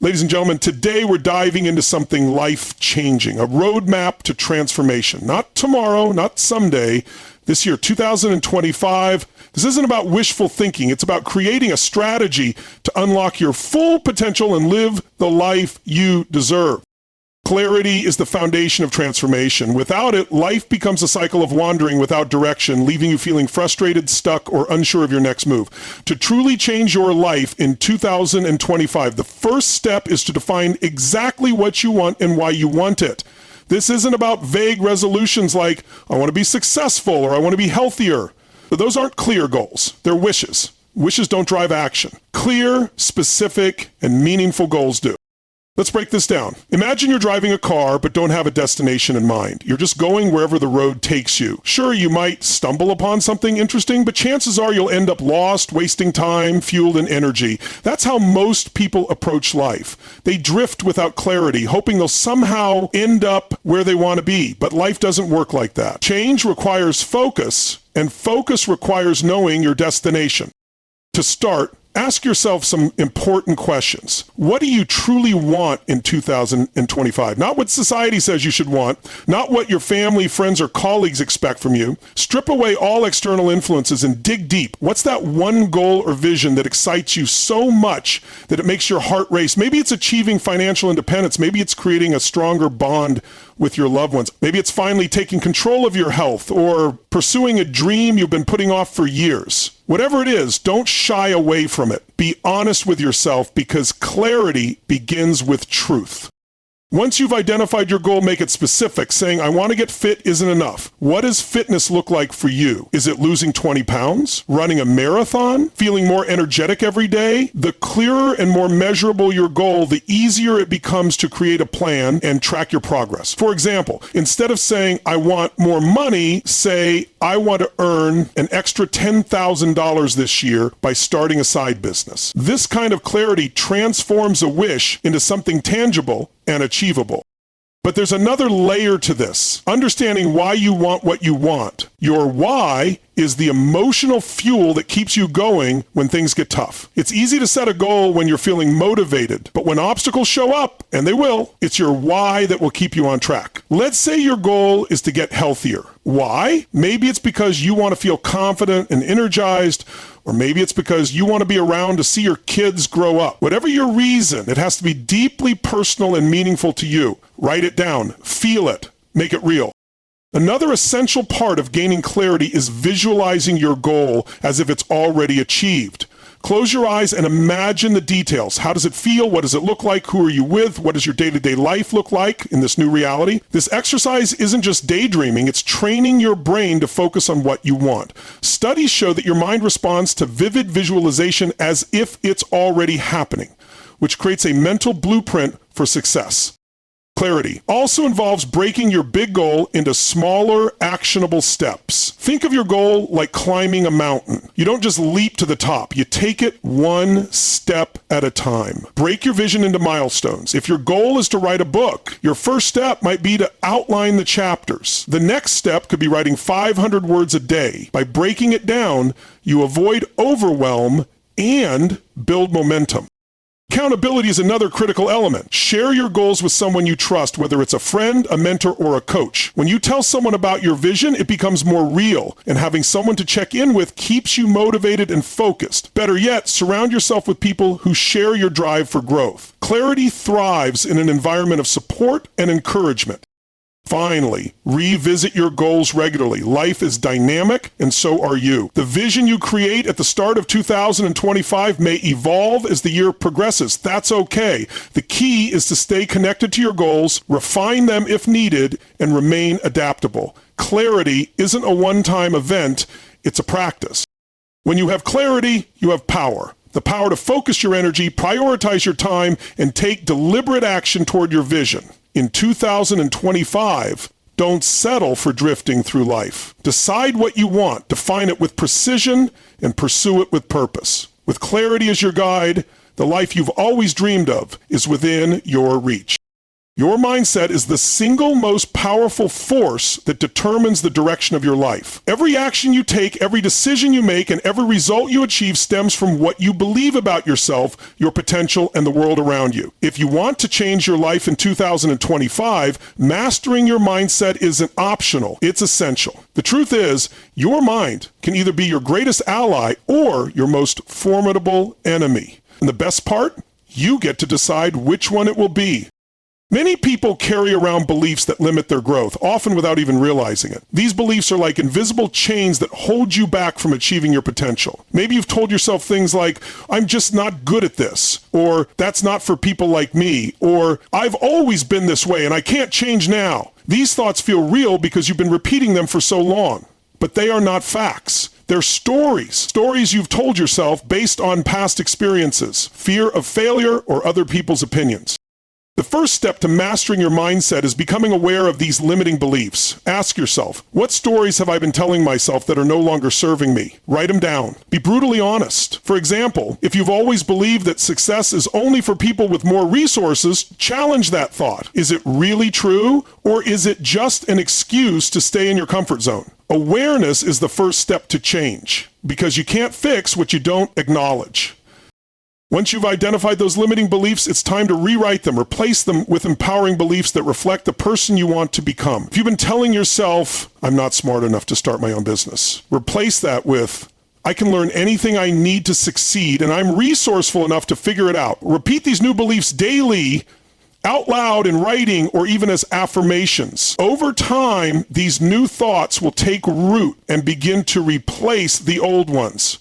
Ladies and gentlemen, today we're diving into something life-changing, a roadmap to transformation. Not tomorrow, not someday, this year, 2025. This isn't about wishful thinking. It's about creating a strategy to unlock your full potential and live the life you deserve. Clarity is the foundation of transformation. Without it, life becomes a cycle of wandering without direction, leaving you feeling frustrated, stuck, or unsure of your next move. To truly change your life in 2025, the first step is to define exactly what you want and why you want it. This isn't about vague resolutions like, I want to be successful or I want to be healthier. But those aren't clear goals. They're wishes. Wishes don't drive action. Clear, specific, and meaningful goals do. Let's break this down. Imagine you're driving a car but don't have a destination in mind. You're just going wherever the road takes you. Sure, you might stumble upon something interesting, but chances are you'll end up lost, wasting time, fuel, and energy. That's how most people approach life. They drift without clarity, hoping they'll somehow end up where they want to be. But life doesn't work like that. Change requires focus, and focus requires knowing your destination. To start, ask yourself some important questions. What do you truly want in 2025? Not what society says you should want, not what your family, friends, or colleagues expect from you. Strip away all external influences and dig deep. What's that one goal or vision that excites you so much that it makes your heart race? Maybe it's achieving financial independence. Maybe it's creating a stronger bond with your loved ones. Maybe it's finally taking control of your health or pursuing a dream you've been putting off for years. Whatever it is, don't shy away from it. Be honest with yourself because clarity begins with truth. Once you've identified your goal, make it specific. Saying, I want to get fit isn't enough. What does fitness look like for you? Is it losing 20 pounds? Running a marathon? Feeling more energetic every day? The clearer and more measurable your goal, the easier it becomes to create a plan and track your progress. For example, instead of saying, I want more money, say, I want to earn an extra $10,000 this year by starting a side business. This kind of clarity transforms a wish into something tangible and achievable. But there's another layer to this. Understanding why you want what you want. Your why is the emotional fuel that keeps you going when things get tough. It's easy to set a goal when you're feeling motivated, but when obstacles show up, and they will, it's your why that will keep you on track. Let's say your goal is to get healthier. Why? Maybe it's because you want to feel confident and energized, or maybe it's because you want to be around to see your kids grow up. Whatever your reason, it has to be deeply personal and meaningful to you. Write it down, feel it, make it real. Another essential part of gaining clarity is visualizing your goal as if it's already achieved. Close your eyes and imagine the details. How does it feel? What does it look like? Who are you with? What does your day-to-day life look like in this new reality? This exercise isn't just daydreaming, it's training your brain to focus on what you want. Studies show that your mind responds to vivid visualization as if it's already happening, which creates a mental blueprint for success. Clarity also involves breaking your big goal into smaller, actionable steps. Think of your goal like climbing a mountain. You don't just leap to the top. You take it one step at a time. Break your vision into milestones. If your goal is to write a book, your first step might be to outline the chapters. The next step could be writing 500 words a day. By breaking it down, you avoid overwhelm and build momentum. Accountability is another critical element. Share your goals with someone you trust, whether it's a friend, a mentor, or a coach. When you tell someone about your vision, it becomes more real, and having someone to check in with keeps you motivated and focused. Better yet, surround yourself with people who share your drive for growth. Clarity thrives in an environment of support and encouragement. Finally, revisit your goals regularly. Life is dynamic, and so are you. The vision you create at the start of 2025 may evolve as the year progresses. That's okay. The key is to stay connected to your goals, refine them if needed, and remain adaptable. Clarity isn't a one-time event, it's a practice. When you have clarity, you have power. The power to focus your energy, prioritize your time, and take deliberate action toward your vision. In 2025, don't settle for drifting through life. Decide what you want, define it with precision, and pursue it with purpose. With clarity as your guide, the life you've always dreamed of is within your reach. Your mindset is the single most powerful force that determines the direction of your life. Every action you take, every decision you make, and every result you achieve stems from what you believe about yourself, your potential, and the world around you. If you want to change your life in 2025, mastering your mindset isn't optional, it's essential. The truth is, your mind can either be your greatest ally or your most formidable enemy. And the best part? You get to decide which one it will be. Many people carry around beliefs that limit their growth, often without even realizing it. These beliefs are like invisible chains that hold you back from achieving your potential. Maybe you've told yourself things like, I'm just not good at this, or that's not for people like me, or I've always been this way and I can't change now. These thoughts feel real because you've been repeating them for so long, but they are not facts. They're stories you've told yourself based on past experiences, fear of failure, or other people's opinions. The first step to mastering your mindset is becoming aware of these limiting beliefs. Ask yourself, what stories have I been telling myself that are no longer serving me? Write them down. Be brutally honest. For example, if you've always believed that success is only for people with more resources, challenge that thought. Is it really true, or is it just an excuse to stay in your comfort zone? Awareness is the first step to change, because you can't fix what you don't acknowledge. Once you've identified those limiting beliefs, it's time to rewrite them, replace them with empowering beliefs that reflect the person you want to become. If you've been telling yourself, I'm not smart enough to start my own business, replace that with, I can learn anything I need to succeed and I'm resourceful enough to figure it out. Repeat these new beliefs daily, out loud in writing, or even as affirmations. Over time, these new thoughts will take root and begin to replace the old ones.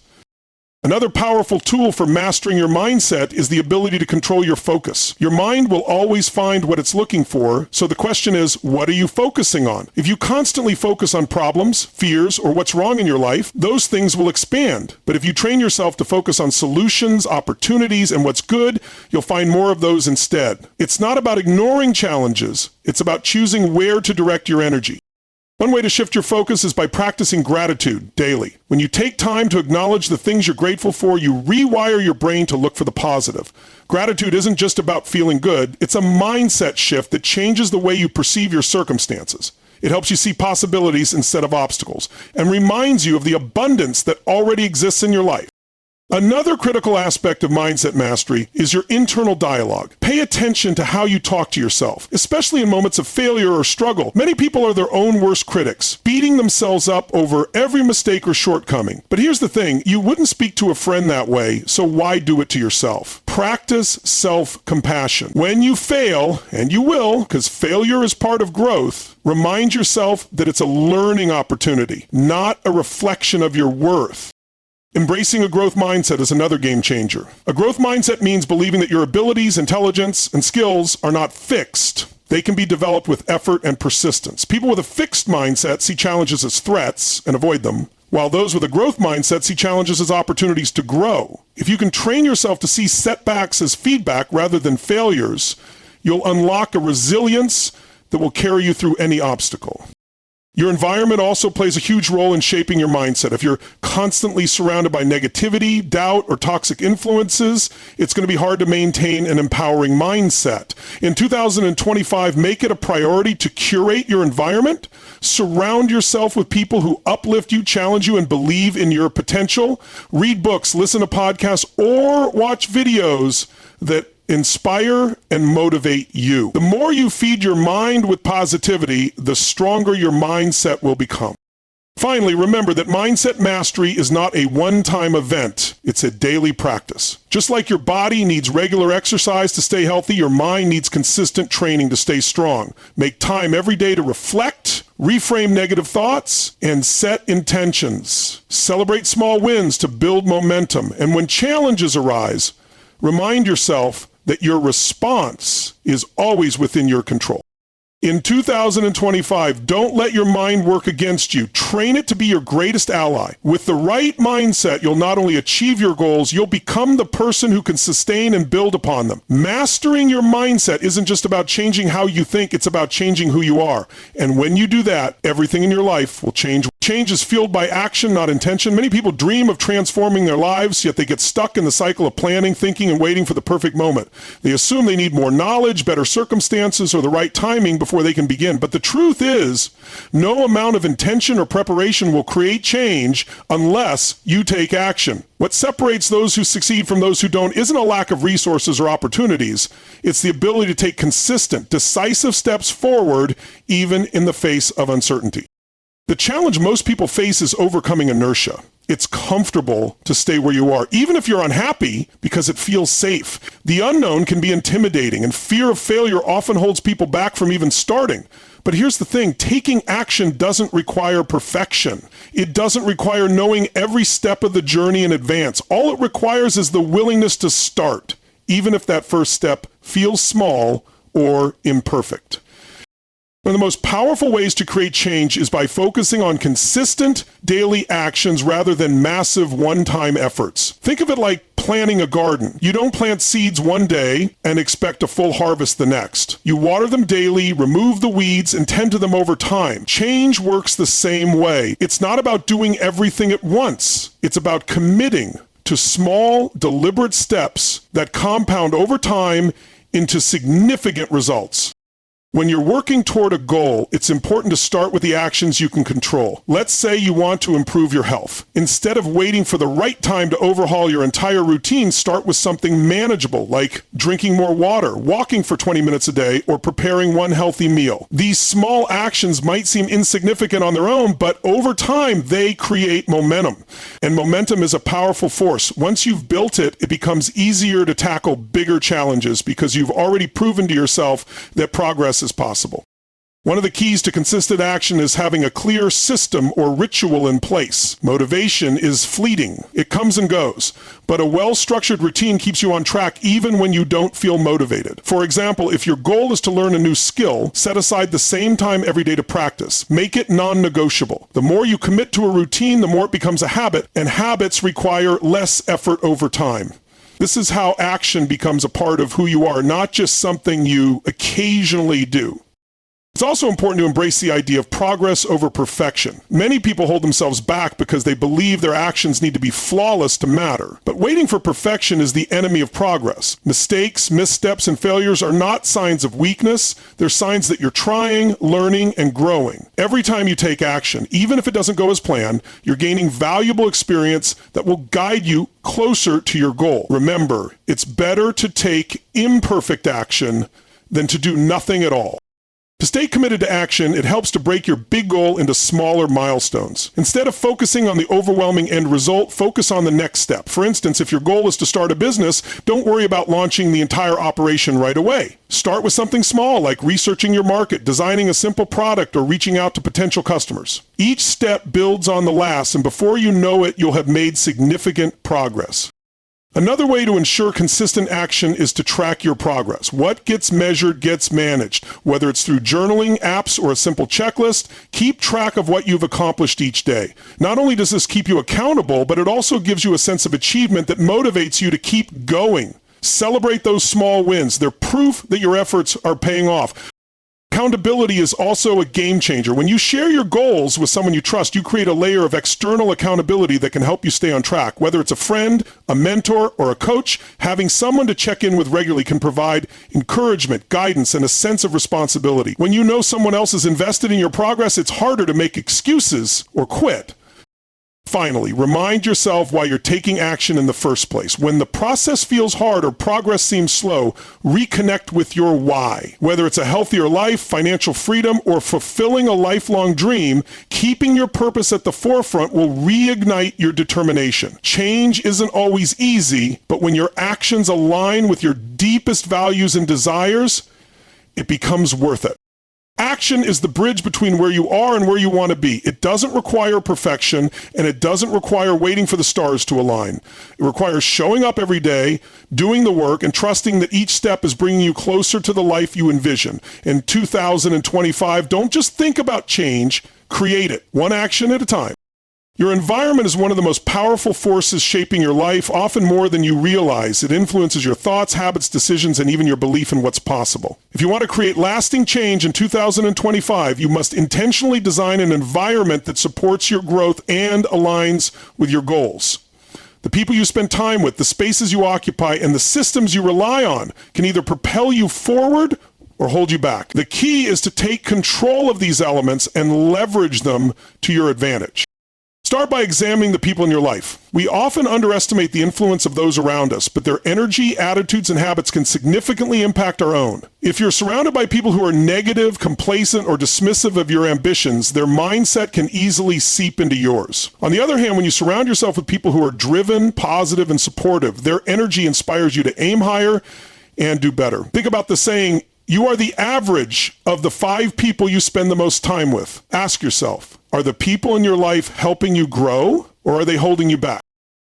Another powerful tool for mastering your mindset is the ability to control your focus. Your mind will always find what it's looking for, so the question is, what are you focusing on? If you constantly focus on problems, fears, or what's wrong in your life, those things will expand. But if you train yourself to focus on solutions, opportunities, and what's good, you'll find more of those instead. It's not about ignoring challenges, it's about choosing where to direct your energy. One way to shift your focus is by practicing gratitude daily. When you take time to acknowledge the things you're grateful for, you rewire your brain to look for the positive. Gratitude isn't just about feeling good, it's a mindset shift that changes the way you perceive your circumstances. It helps you see possibilities instead of obstacles, and reminds you of the abundance that already exists in your life. Another critical aspect of mindset mastery is your internal dialogue. Pay attention to how you talk to yourself, especially in moments of failure or struggle. Many people are their own worst critics, beating themselves up over every mistake or shortcoming. But here's the thing, you wouldn't speak to a friend that way, so why do it to yourself? Practice self-compassion. When you fail, and you will, because failure is part of growth, remind yourself that it's a learning opportunity, not a reflection of your worth. Embracing a growth mindset is another game changer. A growth mindset means believing that your abilities, intelligence, and skills are not fixed. They can be developed with effort and persistence. People with a fixed mindset see challenges as threats and avoid them, while those with a growth mindset see challenges as opportunities to grow. If you can train yourself to see setbacks as feedback rather than failures, you'll unlock a resilience that will carry you through any obstacle. Your environment also plays a huge role in shaping your mindset. If you're constantly surrounded by negativity, doubt, or toxic influences, it's going to be hard to maintain an empowering mindset. In 2025, make it a priority to curate your environment. Surround yourself with people who uplift you, challenge you, and believe in your potential. Read books, listen to podcasts, or watch videos that inspire and motivate you. The more you feed your mind with positivity, the stronger your mindset will become. Finally, remember that mindset mastery is not a one-time event. It's a daily practice. Just like your body needs regular exercise to stay healthy, your mind needs consistent training to stay strong. Make time every day to reflect, reframe negative thoughts, and set intentions. Celebrate small wins to build momentum. And when challenges arise, remind yourself that your response is always within your control. In 2025, don't let your mind work against you. Train it to be your greatest ally. With the right mindset, you'll not only achieve your goals, you'll become the person who can sustain and build upon them. Mastering your mindset isn't just about changing how you think, it's about changing who you are. And when you do that, everything in your life will change. Change is fueled by action, not intention. Many people dream of transforming their lives, yet they get stuck in the cycle of planning, thinking, and waiting for the perfect moment. They assume they need more knowledge, better circumstances, or the right timing before they can begin. But the truth is, no amount of intention or preparation will create change unless you take action. What separates those who succeed from those who don't isn't a lack of resources or opportunities. It's the ability to take consistent, decisive steps forward, even in the face of uncertainty. The challenge most people face is overcoming inertia. It's comfortable to stay where you are, even if you're unhappy, because it feels safe. The unknown can be intimidating, and fear of failure often holds people back from even starting. But here's the thing, taking action doesn't require perfection. It doesn't require knowing every step of the journey in advance. All it requires is the willingness to start, even if that first step feels small or imperfect. One of the most powerful ways to create change is by focusing on consistent daily actions rather than massive one-time efforts. Think of it like planting a garden. You don't plant seeds one day and expect a full harvest the next. You water them daily, remove the weeds, and tend to them over time. Change works the same way. It's not about doing everything at once. It's about committing to small, deliberate steps that compound over time into significant results. When you're working toward a goal, it's important to start with the actions you can control. Let's say you want to improve your health. Instead of waiting for the right time to overhaul your entire routine, start with something manageable, like drinking more water, walking for 20 minutes a day, or preparing one healthy meal. These small actions might seem insignificant on their own, but over time, they create momentum. And momentum is a powerful force. Once you've built it, it becomes easier to tackle bigger challenges because you've already proven to yourself that progress is possible. One of the keys to consistent action is having a clear system or ritual in place. Motivation is fleeting. It comes and goes. But a well-structured routine keeps you on track even when you don't feel motivated. For example, if your goal is to learn a new skill, set aside the same time every day to practice. Make it non-negotiable. The more you commit to a routine, the more it becomes a habit, and habits require less effort over time. This is how action becomes a part of who you are, not just something you occasionally do. It's also important to embrace the idea of progress over perfection. Many people hold themselves back because they believe their actions need to be flawless to matter. But waiting for perfection is the enemy of progress. Mistakes, missteps, and failures are not signs of weakness. They're signs that you're trying, learning, and growing. Every time you take action, even if it doesn't go as planned, you're gaining valuable experience that will guide you closer to your goal. Remember, it's better to take imperfect action than to do nothing at all. To stay committed to action, it helps to break your big goal into smaller milestones. Instead of focusing on the overwhelming end result, focus on the next step. For instance, if your goal is to start a business, don't worry about launching the entire operation right away. Start with something small, like researching your market, designing a simple product, or reaching out to potential customers. Each step builds on the last, and before you know it, you'll have made significant progress. Another way to ensure consistent action is to track your progress. What gets measured gets managed. Whether it's through journaling, apps, or a simple checklist, keep track of what you've accomplished each day. Not only does this keep you accountable, but it also gives you a sense of achievement that motivates you to keep going. Celebrate those small wins. They're proof that your efforts are paying off. Accountability is also a game changer. When you share your goals with someone you trust, you create a layer of external accountability that can help you stay on track. Whether it's a friend, a mentor, or a coach, having someone to check in with regularly can provide encouragement, guidance, and a sense of responsibility. When you know someone else is invested in your progress, it's harder to make excuses or quit. Finally, remind yourself why you're taking action in the first place. When the process feels hard or progress seems slow, reconnect with your why. Whether it's a healthier life, financial freedom, or fulfilling a lifelong dream, keeping your purpose at the forefront will reignite your determination. Change isn't always easy, but when your actions align with your deepest values and desires, it becomes worth it. Action is the bridge between where you are and where you want to be. It doesn't require perfection, and it doesn't require waiting for the stars to align. It requires showing up every day, doing the work, and trusting that each step is bringing you closer to the life you envision. In 2025, don't just think about change, create it, one action at a time. Your environment is one of the most powerful forces shaping your life, often more than you realize. It influences your thoughts, habits, decisions, and even your belief in what's possible. If you want to create lasting change in 2025, you must intentionally design an environment that supports your growth and aligns with your goals. The people you spend time with, the spaces you occupy, and the systems you rely on can either propel you forward or hold you back. The key is to take control of these elements and leverage them to your advantage. Start by examining the people in your life. We often underestimate the influence of those around us, but their energy, attitudes, and habits can significantly impact our own. If you're surrounded by people who are negative, complacent, or dismissive of your ambitions, their mindset can easily seep into yours. On the other hand, when you surround yourself with people who are driven, positive, and supportive, their energy inspires you to aim higher and do better. Think about the saying, you are the average of the 5 people you spend the most time with. Ask yourself, are the people in your life helping you grow, or are they holding you back?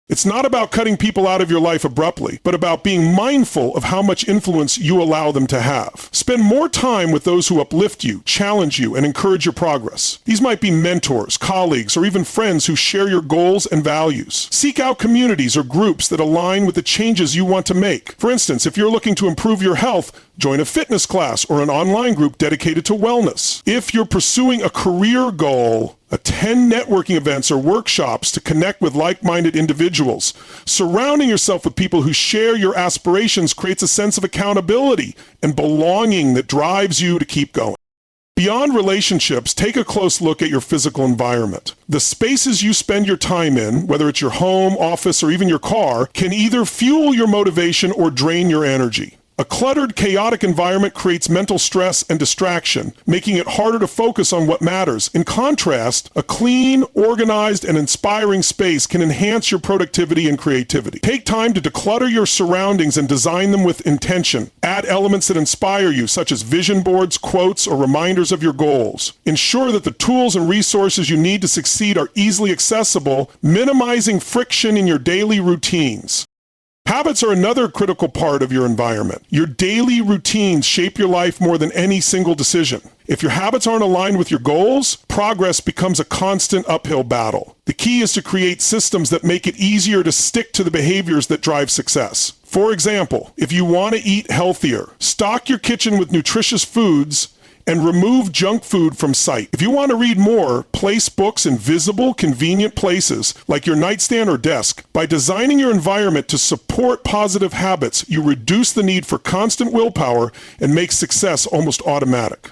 It's not about cutting people out of your life abruptly, but about being mindful of how much influence you allow them to have. Spend more time with those who uplift you, challenge you, and encourage your progress. These might be mentors, colleagues, or even friends who share your goals and values. Seek out communities or groups that align with the changes you want to make. For instance, if you're looking to improve your health, join a fitness class or an online group dedicated to wellness. If you're pursuing a career goal, attend networking events or workshops to connect with like-minded individuals. Surrounding yourself with people who share your aspirations creates a sense of accountability and belonging that drives you to keep going. Beyond relationships, take a close look at your physical environment. The spaces you spend your time in, whether it's your home, office, or even your car, can either fuel your motivation or drain your energy. A cluttered, chaotic environment creates mental stress and distraction, making it harder to focus on what matters. In contrast, a clean, organized, and inspiring space can enhance your productivity and creativity. Take time to declutter your surroundings and design them with intention. Add elements that inspire you, such as vision boards, quotes, or reminders of your goals. Ensure that the tools and resources you need to succeed are easily accessible, minimizing friction in your daily routines. Habits are another critical part of your environment. Your daily routines shape your life more than any single decision. If your habits aren't aligned with your goals, progress becomes a constant uphill battle. The key is to create systems that make it easier to stick to the behaviors that drive success. For example, if you want to eat healthier, stock your kitchen with nutritious foods and remove junk food from sight. If you want to read more, place books in visible, convenient places like your nightstand or desk. By designing your environment to support positive habits, you reduce the need for constant willpower and make success almost automatic.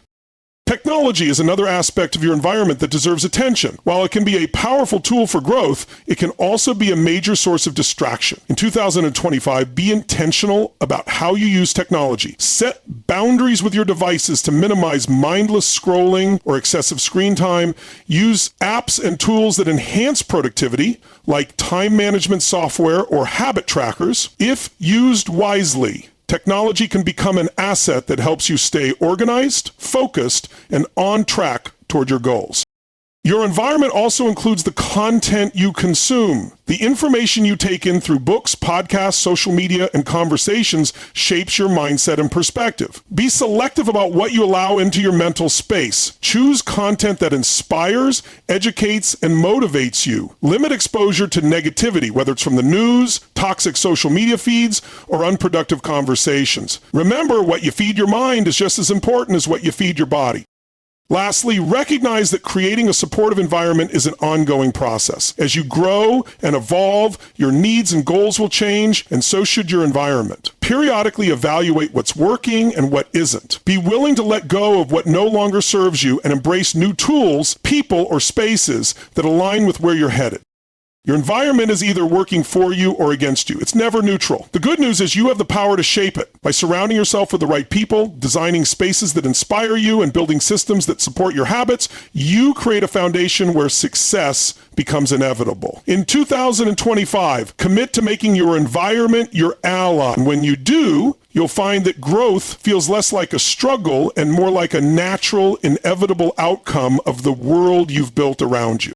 Technology is another aspect of your environment that deserves attention. While it can be a powerful tool for growth, it can also be a major source of distraction. In 2025, be intentional about how you use technology. Set boundaries with your devices to minimize mindless scrolling or excessive screen time. Use apps and tools that enhance productivity, like time management software or habit trackers. If used wisely, technology can become an asset that helps you stay organized, focused, and on track toward your goals. Your environment also includes the content you consume. The information you take in through books, podcasts, social media, and conversations shapes your mindset and perspective. Be selective about what you allow into your mental space. Choose content that inspires, educates, and motivates you. Limit exposure to negativity, whether it's from the news, toxic social media feeds, or unproductive conversations. Remember, what you feed your mind is just as important as what you feed your body. Lastly, recognize that creating a supportive environment is an ongoing process. As you grow and evolve, your needs and goals will change, and so should your environment. Periodically evaluate what's working and what isn't. Be willing to let go of what no longer serves you and embrace new tools, people, or spaces that align with where you're headed. Your environment is either working for you or against you. It's never neutral. The good news is you have the power to shape it by surrounding yourself with the right people, designing spaces that inspire you, and building systems that support your habits. You create a foundation where success becomes inevitable. In 2025, commit to making your environment your ally. And when you do, you'll find that growth feels less like a struggle and more like a natural, inevitable outcome of the world you've built around you.